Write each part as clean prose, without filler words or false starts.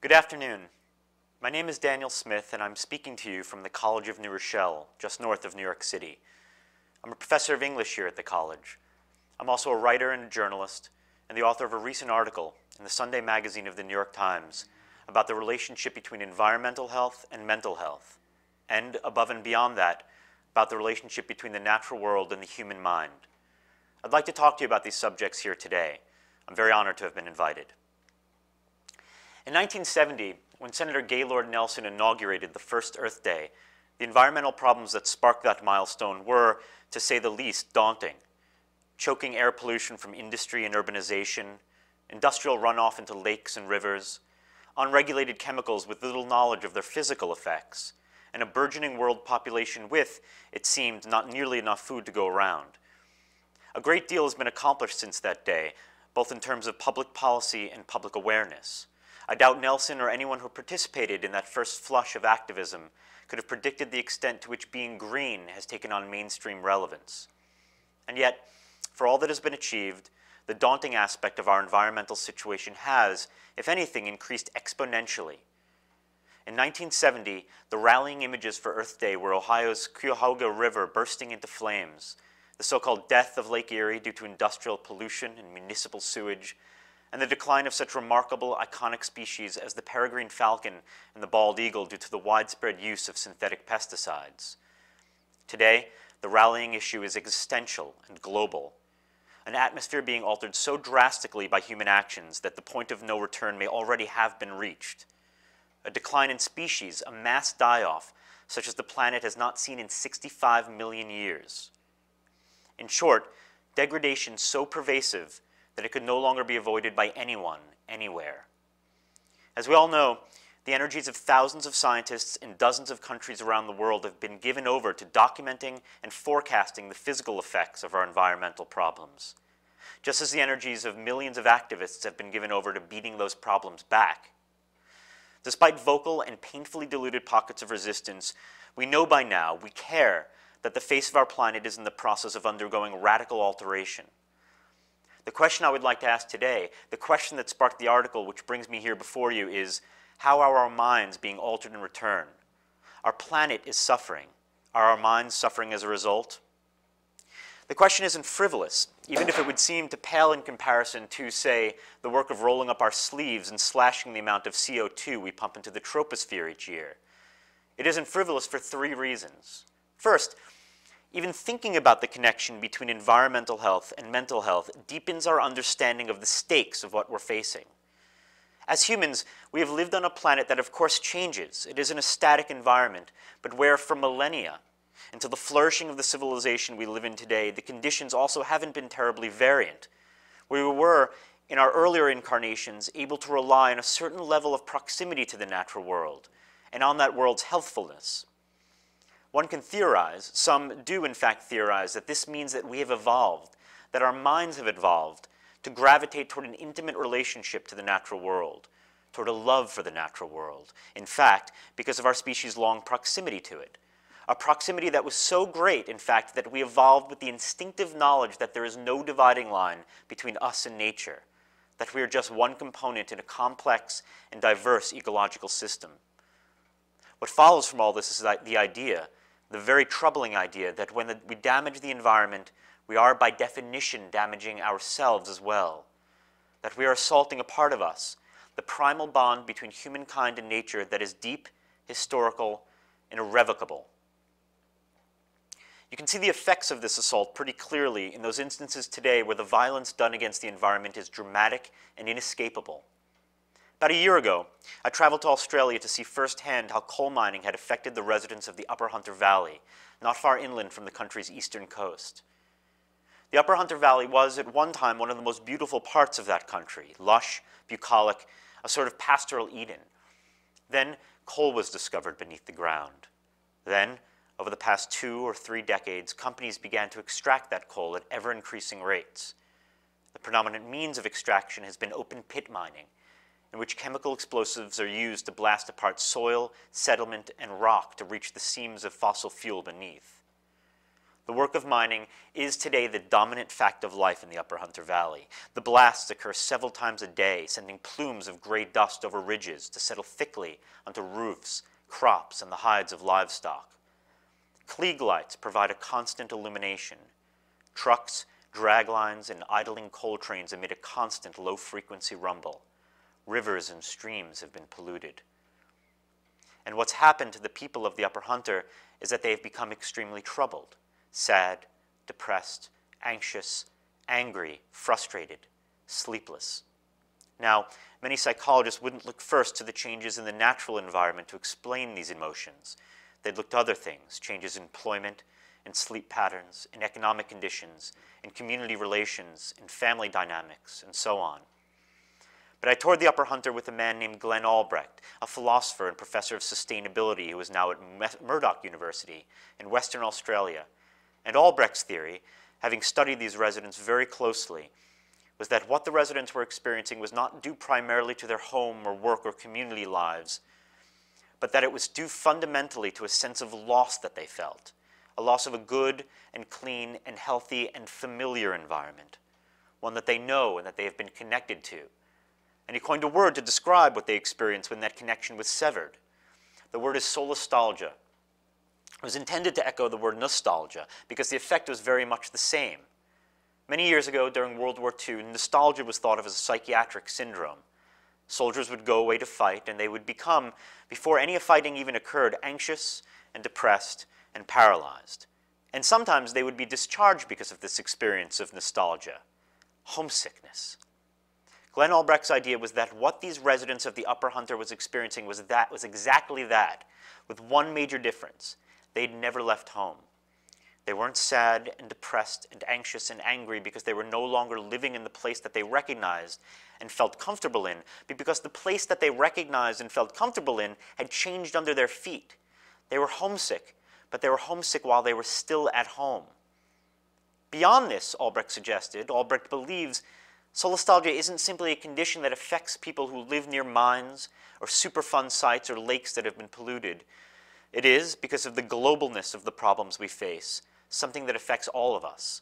Good afternoon. My name is Daniel Smith, and I'm speaking to you from the College of New Rochelle, just north of New York City. I'm a professor of English here at the college. I'm also a writer and a journalist, and the author of a recent article in the Sunday magazine of the New York Times about the relationship between environmental health and mental health, and above and beyond that, about the relationship between the natural world and the human mind. I'd like to talk to you about these subjects here today. I'm very honored to have been invited. In 1970, when Senator Gaylord Nelson inaugurated the first Earth Day, the environmental problems that sparked that milestone were, to say the least, daunting. Choking air pollution from industry and urbanization, industrial runoff into lakes and rivers, unregulated chemicals with little knowledge of their physical effects, and a burgeoning world population with, it seemed, not nearly enough food to go around. A great deal has been accomplished since that day, both in terms of public policy and public awareness. I doubt Nelson or anyone who participated in that first flush of activism could have predicted the extent to which being green has taken on mainstream relevance. And yet, for all that has been achieved, the daunting aspect of our environmental situation has, if anything, increased exponentially. In 1970, the rallying images for Earth Day were Ohio's Cuyahoga River bursting into flames, the so-called death of Lake Erie due to industrial pollution and municipal sewage, and the decline of such remarkable, iconic species as the peregrine falcon and the bald eagle due to the widespread use of synthetic pesticides. Today, the rallying issue is existential and global, an atmosphere being altered so drastically by human actions that the point of no return may already have been reached. A decline in species, a mass die-off, such as the planet has not seen in 65 million years. In short, degradation so pervasive that it could no longer be avoided by anyone, anywhere. As we all know, the energies of thousands of scientists in dozens of countries around the world have been given over to documenting and forecasting the physical effects of our environmental problems, just as the energies of millions of activists have been given over to beating those problems back. Despite vocal and painfully diluted pockets of resistance, we know by now, we care, that the face of our planet is in the process of undergoing radical alteration. The question I would like to ask today, the question that sparked the article which brings me here before you is, how are our minds being altered in return? Our planet is suffering. Are our minds suffering as a result? The question isn't frivolous, even if it would seem to pale in comparison to, say, the work of rolling up our sleeves and slashing the amount of CO2 we pump into the troposphere each year. It isn't frivolous for three reasons. First, even thinking about the connection between environmental health and mental health deepens our understanding of the stakes of what we're facing. As humans, we have lived on a planet that of course changes. It isn't a static environment, but where for millennia, until the flourishing of the civilization we live in today, the conditions also haven't been terribly variant. We were, in our earlier incarnations, able to rely on a certain level of proximity to the natural world, and on that world's healthfulness. One can theorize, some do in fact theorize, that this means that we have evolved, that our minds have evolved to gravitate toward an intimate relationship to the natural world, toward a love for the natural world. In fact, because of our species' long proximity to it. A proximity that was so great, in fact, that we evolved with the instinctive knowledge that there is no dividing line between us and nature, that we are just one component in a complex and diverse ecological system. What follows from all this is the idea, the very troubling idea, that when we damage the environment, we are by definition damaging ourselves as well. That we are assaulting a part of us, the primal bond between humankind and nature that is deep, historical, and irrevocable. You can see the effects of this assault pretty clearly in those instances today where the violence done against the environment is dramatic and inescapable. About a year ago, I traveled to Australia to see firsthand how coal mining had affected the residents of the Upper Hunter Valley, not far inland from the country's eastern coast. The Upper Hunter Valley was at one time one of the most beautiful parts of that country, lush, bucolic, a sort of pastoral Eden. Then coal was discovered beneath the ground. Then, over the past 2 or 3 decades, companies began to extract that coal at ever-increasing rates. The predominant means of extraction has been open pit mining, in which chemical explosives are used to blast apart soil, settlement, and rock to reach the seams of fossil fuel beneath. The work of mining is today the dominant fact of life in the Upper Hunter Valley. The blasts occur several times a day, sending plumes of gray dust over ridges to settle thickly onto roofs, crops, and the hides of livestock. Klieg lights provide a constant illumination. Trucks, drag lines, and idling coal trains emit a constant low-frequency rumble. Rivers and streams have been polluted. And what's happened to the people of the Upper Hunter is that they have become extremely troubled, sad, depressed, anxious, angry, frustrated, sleepless. Now, many psychologists wouldn't look first to the changes in the natural environment to explain these emotions. They'd look to other things, changes in employment, in sleep patterns, in economic conditions, in community relations, in family dynamics, and so on. But I toured the Upper Hunter with a man named Glenn Albrecht, a philosopher and professor of sustainability who is now at Murdoch University in Western Australia. And Albrecht's theory, having studied these residents very closely, was that what the residents were experiencing was not due primarily to their home or work or community lives, but that it was due fundamentally to a sense of loss that they felt, a loss of a good and clean and healthy and familiar environment, one that they know and that they have been connected to. And he coined a word to describe what they experienced when that connection was severed. The word is Soulless Toldja. It was intended to echo the word nostalgia because the effect was very much the same. Many years ago, during World War II, nostalgia was thought of as a psychiatric syndrome. Soldiers would go away to fight, and they would become, before any fighting even occurred, anxious and depressed and paralyzed. And sometimes they would be discharged because of this experience of nostalgia, homesickness. Glenn Albrecht's idea was that what these residents of the Upper Hunter was experiencing was exactly that, with one major difference. They'd never left home. They weren't sad and depressed and anxious and angry because they were no longer living in the place that they recognized and felt comfortable in, but because the place that they recognized and felt comfortable in had changed under their feet. They were homesick, but they were homesick while they were still at home. Beyond this, Albrecht believes solastalgia isn't simply a condition that affects people who live near mines or Superfund sites or lakes that have been polluted. It is, because of the globalness of the problems we face, something that affects all of us.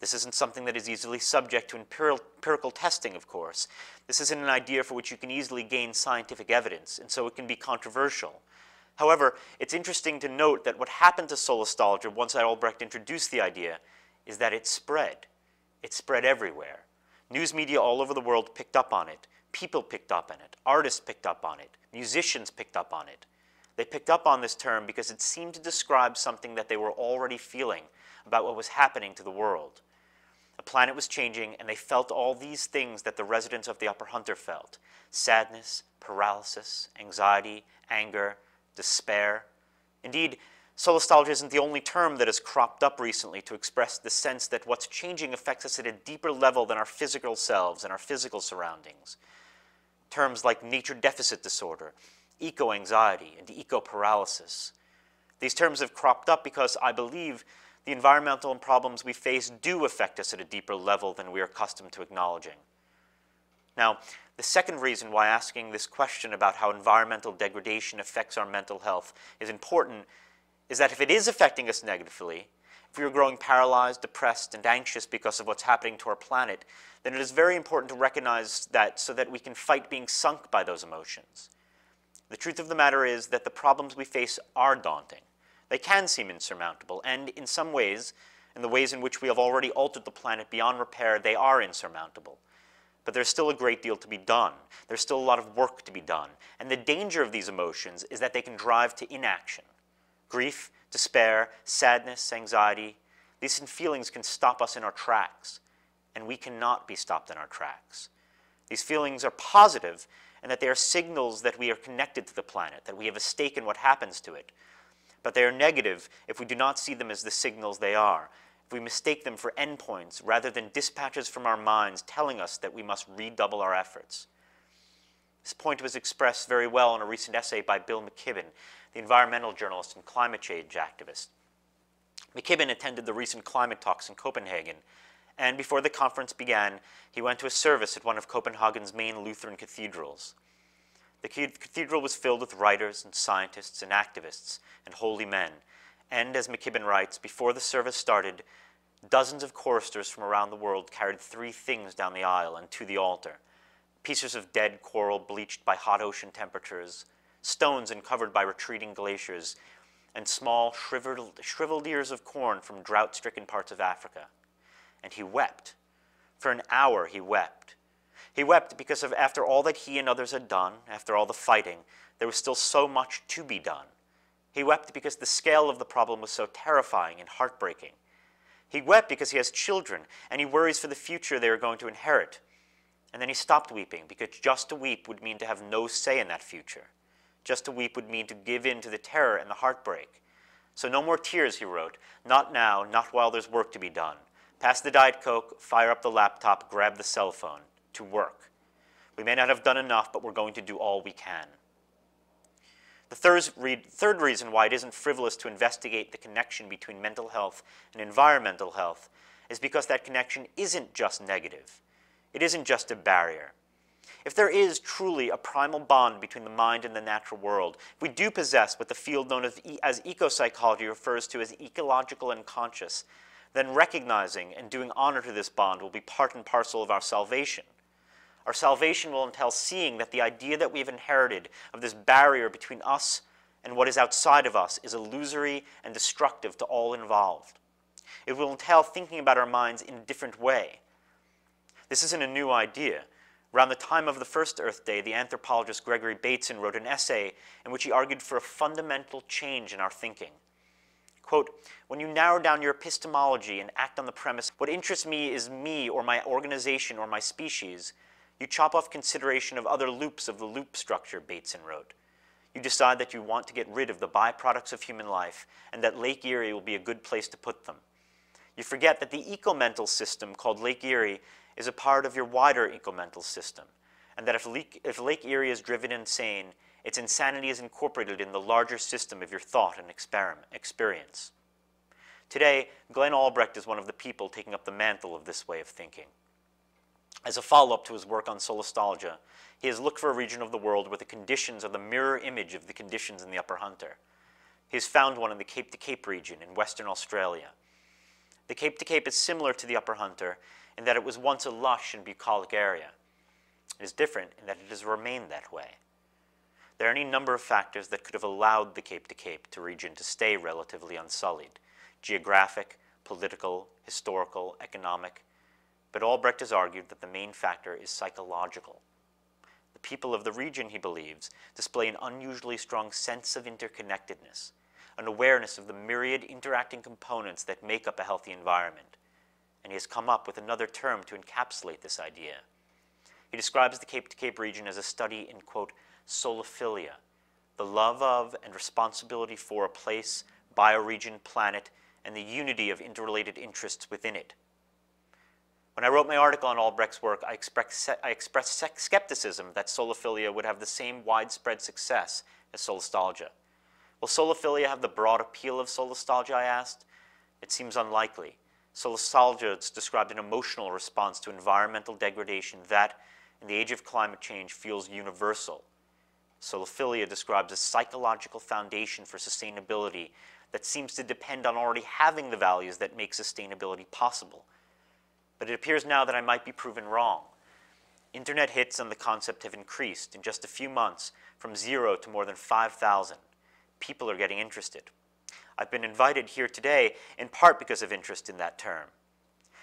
This isn't something that is easily subject to empirical testing, of course. This isn't an idea for which you can easily gain scientific evidence, and so it can be controversial. However, it's interesting to note that what happened to solastalgia once Albrecht introduced the idea is that it spread. It spread everywhere. News media all over the world picked up on it. People picked up on it. Artists picked up on it. Musicians picked up on it. They picked up on this term because it seemed to describe something that they were already feeling about what was happening to the world. The planet was changing, and they felt all these things that the residents of the Upper Hunter felt: sadness, paralysis, anxiety, anger, despair. Indeed, solastalgia isn't the only term that has cropped up recently to express the sense that what's changing affects us at a deeper level than our physical selves and our physical surroundings. Terms like nature deficit disorder, eco-anxiety, and eco-paralysis. These terms have cropped up because I believe the environmental problems we face do affect us at a deeper level than we are accustomed to acknowledging. Now, the second reason why asking this question about how environmental degradation affects our mental health is important is that if it is affecting us negatively, if we are growing paralyzed, depressed, and anxious because of what's happening to our planet, then it is very important to recognize that so that we can fight being sunk by those emotions. The truth of the matter is that the problems we face are daunting. They can seem insurmountable, and in some ways, in the ways in which we have already altered the planet beyond repair, they are insurmountable. But there's still a great deal to be done. There's still a lot of work to be done. And the danger of these emotions is that they can drive to inaction. Grief, despair, sadness, anxiety, these feelings can stop us in our tracks, and we cannot be stopped in our tracks. These feelings are positive in that they are signals that we are connected to the planet, that we have a stake in what happens to it. But they are negative if we do not see them as the signals they are, if we mistake them for endpoints rather than dispatches from our minds telling us that we must redouble our efforts. This point was expressed very well in a recent essay by Bill McKibben, the environmental journalist and climate change activist. McKibben attended the recent climate talks in Copenhagen, and before the conference began, he went to a service at one of Copenhagen's main Lutheran cathedrals. The cathedral was filled with writers and scientists and activists and holy men, And, as McKibben writes, before the service started, dozens of choristers from around the world carried 3 things down the aisle and to the altar: pieces of dead coral bleached by hot ocean temperatures, stones uncovered by retreating glaciers, and small, shriveled ears of corn from drought-stricken parts of Africa. And he wept. For an hour he wept. He wept because after all that he and others had done, after all the fighting, there was still so much to be done. He wept because the scale of the problem was so terrifying and heartbreaking. He wept because he has children, and he worries for the future they are going to inherit. And then he stopped weeping, because just to weep would mean to have no say in that future. Just to weep would mean to give in to the terror and the heartbreak. So no more tears, he wrote. Not now, not while there's work to be done. Pass the Diet Coke, fire up the laptop, grab the cell phone. To work. We may not have done enough, but we're going to do all we can. The third reason why it isn't frivolous to investigate the connection between mental health and environmental health is because that connection isn't just negative. It isn't just a barrier. If there is truly a primal bond between the mind and the natural world, if we do possess what the field known as ecopsychology refers to as ecological unconscious, then recognizing and doing honor to this bond will be part and parcel of our salvation. Our salvation will entail seeing that the idea that we've inherited of this barrier between us and what is outside of us is illusory and destructive to all involved. It will entail thinking about our minds in a different way. This isn't a new idea. Around the time of the first Earth Day, the anthropologist Gregory Bateson wrote an essay in which he argued for a fundamental change in our thinking. Quote, "When you narrow down your epistemology and act on the premise, what interests me is me or my organization or my species, you chop off consideration of other loops of the loop structure," Bateson wrote. You decide that you want to get rid of the byproducts of human life and that Lake Erie will be a good place to put them. You forget that the eco-mental system called Lake Erie is a part of your wider eco-mental system, and that if Lake Erie is driven insane, its insanity is incorporated in the larger system of your thought and experience. Today, Glenn Albrecht is one of the people taking up the mantle of this way of thinking. As a follow-up to his work on Soulless Toldja, he has looked for a region of the world where the conditions are the mirror image of the conditions in the Upper Hunter. He has found one in the Cape to Cape region in Western Australia. The Cape to Cape is similar to the Upper Hunter in that it was once a lush and bucolic area. It is different in that it has remained that way. There are any number of factors that could have allowed the Cape to Cape region to stay relatively unsullied: geographic, political, historical, economic. But Albrecht has argued that the main factor is psychological. The people of the region, he believes, display an unusually strong sense of interconnectedness, an awareness of the myriad interacting components that make up a healthy environment. And he has come up with another term to encapsulate this idea. He describes the Cape to Cape region as a study in, quote, soulophilia, the love of and responsibility for a place, bioregion, planet, and the unity of interrelated interests within it. When I wrote my article on Albrecht's work, I expressed skepticism that soulophilia would have the same widespread success as Soulless Toldja. Will soulophilia have the broad appeal of Soulless Toldja, I asked? It seems unlikely. Soulless Toldja described an emotional response to environmental degradation that, in the age of climate change, feels universal. Soulophilia describes a psychological foundation for sustainability that seems to depend on already having the values that make sustainability possible. But it appears now that I might be proven wrong. Internet hits on the concept have increased in just a few months from 0 to more than 5,000. People are getting interested. I've been invited here today in part because of interest in that term.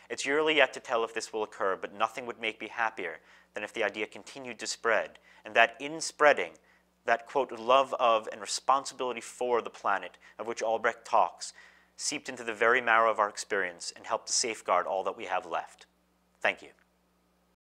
It's early yet to tell if this will occur, but nothing would make me happier than if the idea continued to spread, and that in spreading, that, quote, love of and responsibility for the planet of which Albrecht talks seeped into the very marrow of our experience and helped to safeguard all that we have left. Thank you.